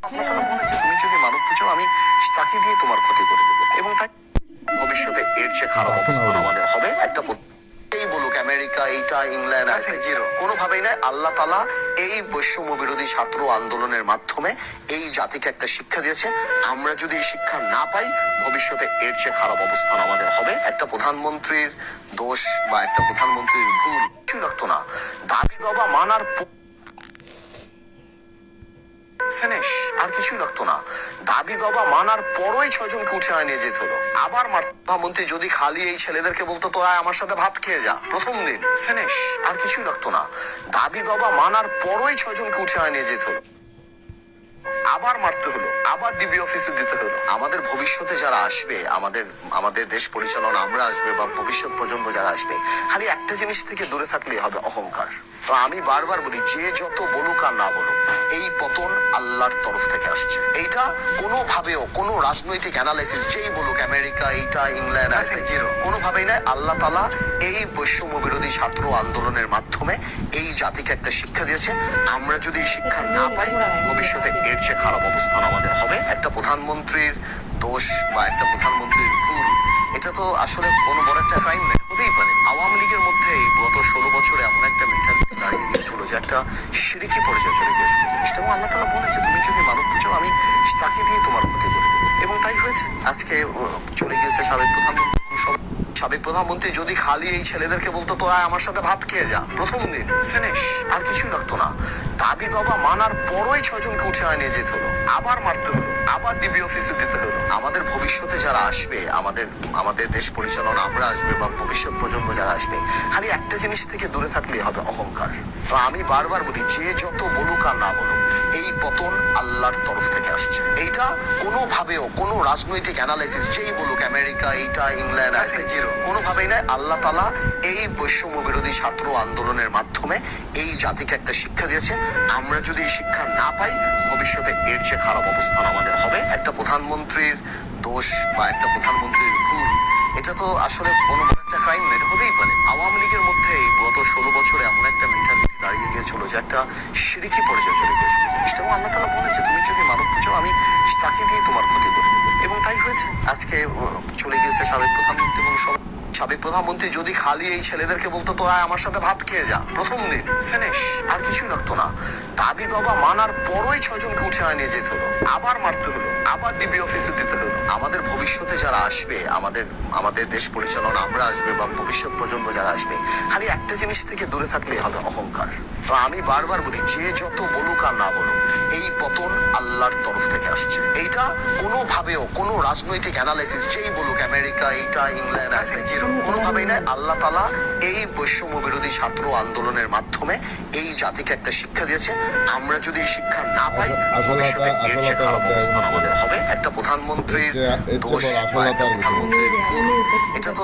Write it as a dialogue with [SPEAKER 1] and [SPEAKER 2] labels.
[SPEAKER 1] আল্লাহ তাআলা বলেছে তুমি যদি মানব বুঝো আমি তাকে দিয়ে তোমার ক্ষতি করে দেবো, এবং তাই ভবিষ্যতে এর চেয়ে খারাপ অবস্থান আমাদের হবে। একটা এই বলুক আমেরিকা, এইটা ইংল্যান্ড আছে, কোনোভাবেই নয়। আল্লাহ তাআলা এই বৈষম্য বিরোধী ছাত্র আন্দোলনের মাধ্যমে এই জাতিকে একটা শিক্ষা দিয়েছে। আমরা যদি এই শিক্ষা না পাই, ভবিষ্যতে এর চেয়ে খারাপ অবস্থান আমাদের হবে। একটা প্রধানমন্ত্রীর দোষ বা একটা প্রধানমন্ত্রীর ভুল কিছুই লাগতো না। দাবি দাবা মানার ফিনিশ, আর কিছুই লাগতো না। দাবি দাবা মানার পরই 6 জনকে উঠে নিয়ে যেতে হলো। আবার প্রধানমন্ত্রী যদি খালি এই ছেলেদেরকে বলতো তোরা আমার সাথে ভাত খেয়ে যা, প্রথম দিন ফিনিশ, আর কিছুই লাগতো না। দাবি দাবা মানার পরই 6 জনকে উঠে নিয়ে যেতে হলো। আবার মারতে হলো, আবার ডিবি অফিসে দিতে হলো। আমাদের ভবিষ্যতে যারা আসবে, আমাদের দেশ পরিচালনা আমরা আসবে বা ভবিষ্যৎ প্রজন্ম যারা আসবে, খালি একটা জিনিস থেকে দূরে থাকলেই হবে, অহংকার। তো আমি বারবার বলি, যে যত বলুক আর না বলুক, এই পতন আল্লাহর তরফ থেকে আসছে। এইটা কোনোভাবেও কোনো রাজনৈতিক অ্যানালাইসিস যেই বলুক আমেরিকা, এইটা ইংল্যান্ড আছে, কোনোভাবেই নয়। আল্লাহ তাআলা এই বৈষম্য বিরোধী ছাত্র আন্দোলনের মাধ্যমে এই জাতিকে একটা শিক্ষা দিয়েছে। আমরা যদি এই শিক্ষা না পাই, ভবিষ্যতে এর চেয়ে খারাপ অবস্থান আমাদের হবে। একটা প্রধানমন্ত্রীর দোষ বা একটা প্রধানমন্ত্রীর ভুল, এটা তো আসলে কোনো বড় একটা ক্রাইম হতেই পারে। আওয়ামী লীগের মধ্যে গত 16 বছরে এমন একটা মেন্টালিটি দাঁড়িয়ে গিয়েছিল যে একটা শিরকি পর্যায়ে চলে গিয়েছিল জিনিসটা। এবং আল্লাহ তাআলা বলেছে তুমি যদি মানব বুঝো আমি তাকে দিয়ে তোমার ক্ষতি করে দেবো, এবং তাই হয়েছে। আজকে চলে গিয়েছে সাবেক প্রধানমন্ত্রী। সাবেক প্রধানমন্ত্রী যদি খালি এই ছেলেদেরকে বলতো তোরা আমার সাথে ভাত খেয়ে যা, প্রথম দিন ফিনিশ, আর কিছুই লাগতো না। দাবি দাবা মানার পরই 6 জনকে উঠে নিয়ে যেতে হলো। আবার মারতে হলো, আবার ডিবি অফিসে দিতে হলো। আমাদের ভবিষ্যতে যারা আসবে, আমাদের দেশ পরিচালনা আমরা আসবে বা ভবিষ্যৎ প্রজন্ম যারা আসবে, খালি একটা জিনিস থেকে দূরে থাকলেই হবে, অহংকার। তো আমি বারবার বলি, যে যত বলুক আর না বলুক, এই পতন আল্লাহর তরফ থেকে আসছে। এইটা কোনোভাবেও কোনো রাজনৈতিক অ্যানালাইসিস যেই বলুক আমেরিকা, এইটা ইংল্যান্ড আছে, কোনোভাবেই নয়। আল্লাহ তাআলা এই বৈষম্য বিরোধী ছাত্র আন্দোলনের মাধ্যমে এই জাতিকে একটা শিক্ষা দিয়েছে। আমরা যদি এই শিক্ষা না পাই, ভবিষ্যতে এর চেয়ে খারাপ অবস্থান আমাদের হবে। একটা প্রধানমন্ত্রীর দোষ বা একটা প্রধানমন্ত্রীর ভুল, এটা তো আসলে কোনো বড় একটা ক্রাইম হতেই পারে। আওয়ামী লীগের মধ্যে গত 16 বছরে এমন একটা মেন্টালিটি দাঁড়িয়ে গিয়েছিল যে একটা শিরকি পর্যায়ে চলে গিয়েছিল জিনিসটা। এবং আল্লাহ তাআলা বলেছে তুমি যদি মানব বুঝো আমি তাকে দিয়ে তোমার ক্ষতি করে দেবো, এবং তাই হয়েছে। আজকে চলে গিয়েছে সাবেক প্রধানমন্ত্রী। এবং সাবেক প্রধানমন্ত্রী যদি খালি এই ছেলেদেরকে বলতো তোরা আমার সাথে ভাত খেয়ে যা, প্রথম দিন ফিনিশ, আর কিছুই লাগতো না। দাবি দাবা মানার পরই 6 জনকে উঠে নিয়ে যেতে হলো। আবার মারতে হলো, আবার ডিবি অফিসে দিতে হলো। আমাদের ভবিষ্যতে যারা আসবে, আমাদের দেশ পরিচালনা আমরা আসবে বা ভবিষ্যৎ প্রজন্ম যারা আসবে, খালি একটা জিনিস থেকে দূরে থাকলেই হবে, অহংকার। তো আমি বারবার বলি, যে যত বলুক আর না বলুক, এই পতন আল্লাহর তরফ থেকে আসছে। এইটা কোনোভাবেও কোনো রাজনৈতিক অ্যানালাইসিস যেই বলুক আমেরিকা, এইটা ইংল্যান্ড আছে, কোনোভাবেই নয়। আল্লাহ তাআলা এই বৈষম্য বিরোধী ছাত্র আন্দোলনের মাধ্যমে এই জাতিকে একটা শিক্ষা দিয়েছে। আমরা যদি এই শিক্ষা না পাই, ভবিষ্যতে এর চেয়ে খারাপ অবস্থান আমাদের হবে। একটা প্রধানমন্ত্রীর দোষ বা একটা প্রধানমন্ত্রীর ভুল, এটা তো